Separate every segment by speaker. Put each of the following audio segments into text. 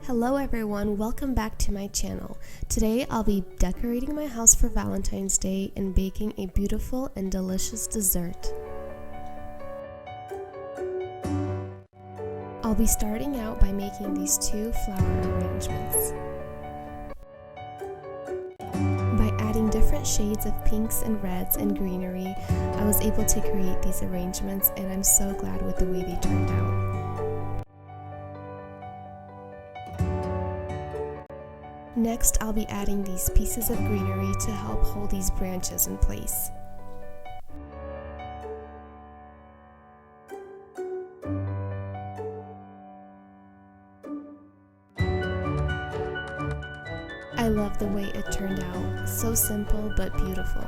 Speaker 1: Hello everyone, welcome back to my channel. Today I'll be decorating my house for Valentine's Day and baking a beautiful and delicious dessert. I'll be starting out by making these two flower arrangements. By adding different shades of pinks and reds and greenery, I was able to create these arrangements and I'm so glad with the way they turned out. Next, I'll be adding these pieces of greenery to help hold these branches in place. I love the way it turned out, so simple but beautiful.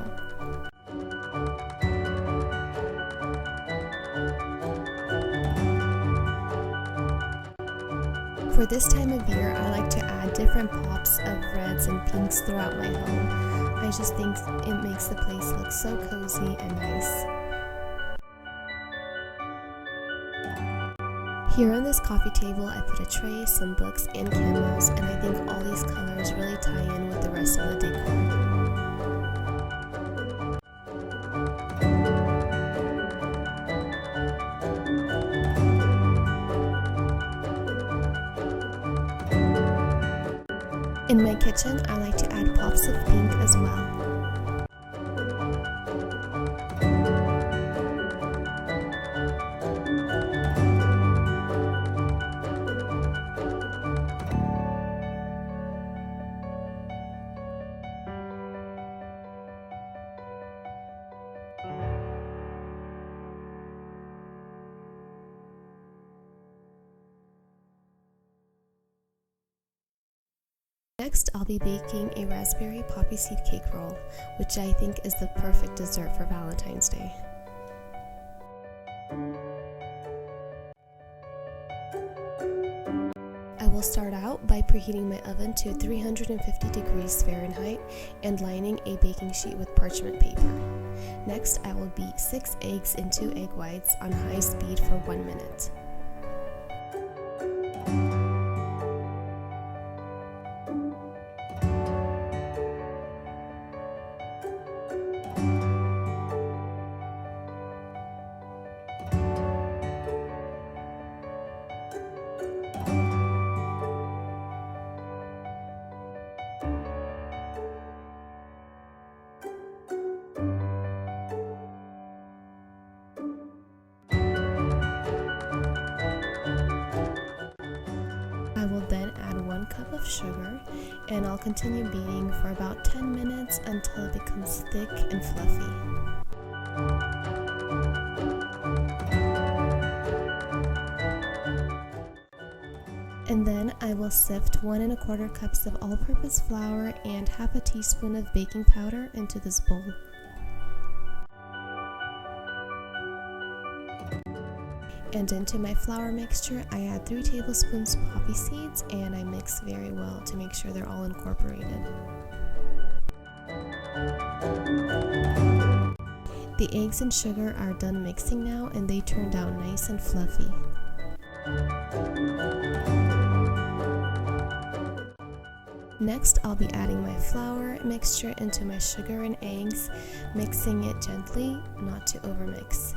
Speaker 1: For this time of year, I like to add different pops of reds and pinks throughout my home. I just think it makes the place look so cozy and nice. Here on this coffee table, I put a tray, some books, and candles, and I think all these colors really tie in with the rest of the decor. In my kitchen, I like to add pops of pink as well. Next, I'll be baking a raspberry poppy seed cake roll, which I think is the perfect dessert for Valentine's Day. I will start out by preheating my oven to 350 degrees Fahrenheit and lining a baking sheet with parchment paper. Next, I will beat 6 eggs into egg whites on high speed for 1 minute. I will then add 1 cup of sugar and I'll continue beating for about 10 minutes until it becomes thick and fluffy. And then I will sift 1 1/4 cups of all-purpose flour and half a teaspoon of baking powder into this bowl. And into my flour mixture, I add 3 tablespoons poppy seeds and I mix very well to make sure they're all incorporated. The eggs and sugar are done mixing now and they turned out nice and fluffy. Next, I'll be adding my flour mixture into my sugar and eggs, mixing it gently, not to overmix.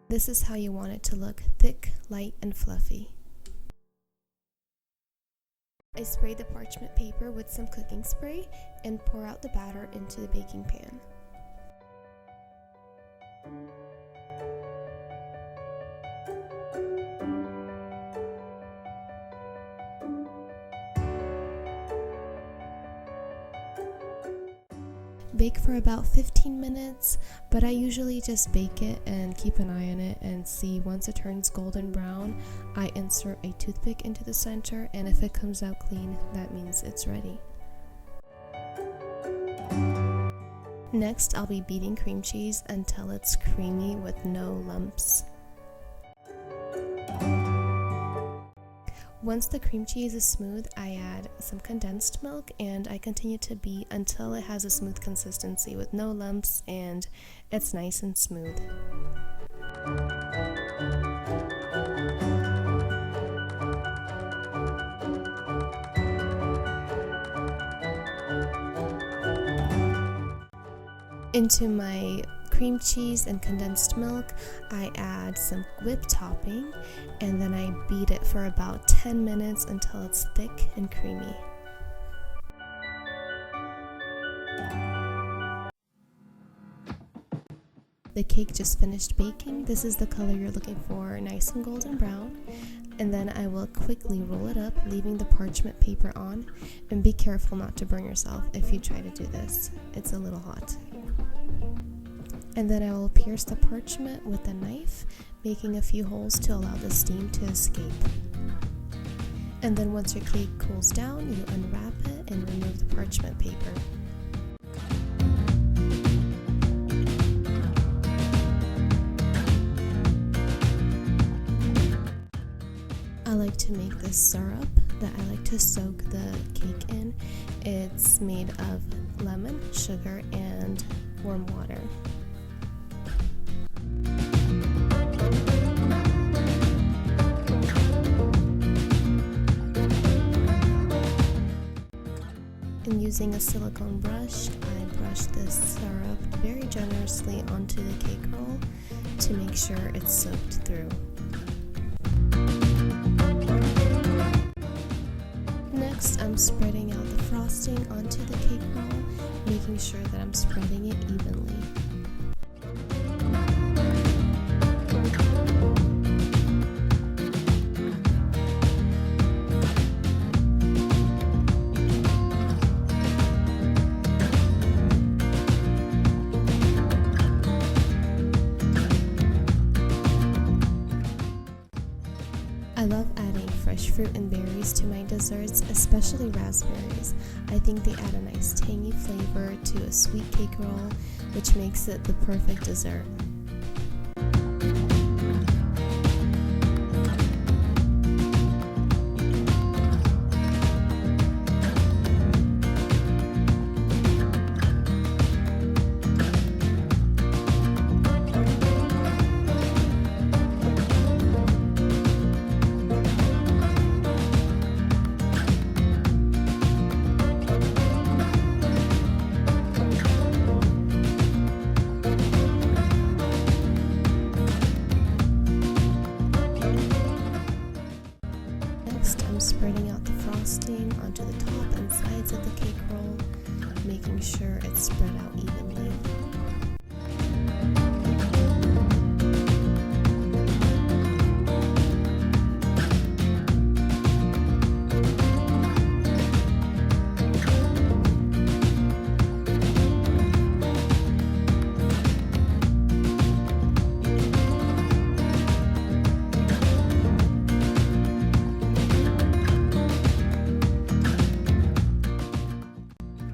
Speaker 1: This is how you want it to look, thick, light, and fluffy. I spray the parchment paper with some cooking spray and pour out the batter into the baking pan. Bake for about 15 minutes, but I usually just bake it and keep an eye on it and see once it turns golden brown, I insert a toothpick into the center, and if it comes out clean, that means it's ready. Next, I'll be beating cream cheese until it's creamy with no lumps. Once the cream cheese is smooth, I add some condensed milk and I continue to beat until it has a smooth consistency with no lumps and it's nice and smooth. Into my cream cheese and condensed milk, I add some whipped topping and then I beat it for about 10 minutes until it's thick and creamy. The cake just finished baking. This is the color you're looking for, nice and golden brown. And then I will quickly roll it up, leaving the parchment paper on. And be careful not to burn yourself if you try to do this. It's a little hot. And then I will pierce the parchment with a knife, making a few holes to allow the steam to escape. And then once your cake cools down, you unwrap it and remove the parchment paper. I like to make this syrup that I like to soak the cake in. It's made of lemon, sugar, and warm water. And using a silicone brush, I brush this syrup very generously onto the cake roll to make sure it's soaked through. Next, I'm spreading out the frosting onto the cake roll, making sure that I'm spreading it evenly. I love adding fresh fruit and berries to my desserts, especially raspberries. I think they add a nice tangy flavor to a sweet cake roll, which makes it the perfect dessert. Spreading out the frosting onto the top and sides of the cake roll, making sure it's spread out evenly.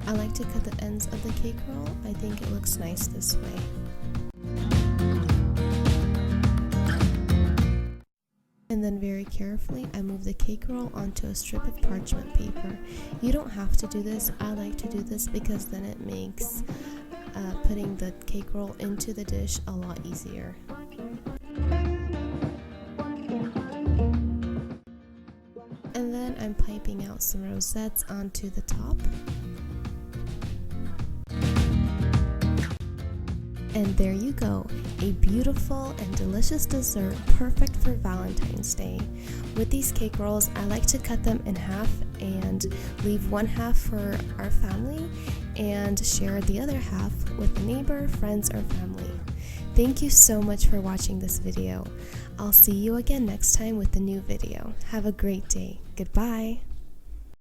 Speaker 1: I like to cut the ends of the cake roll. I think it looks nice this way. And then very carefully, I move the cake roll onto a strip of parchment paper. You don't have to do this. I like to do this because then it makes putting the cake roll into the dish a lot easier. And then I'm piping out some rosettes onto the top. And there you go, a beautiful and delicious dessert perfect for Valentine's Day. With these cake rolls, I like to cut them in half and leave one half for our family and share the other half with a neighbor, friends, or family. Thank you so much for watching this video. I'll see you again next time with a new video. Have a great day. Goodbye.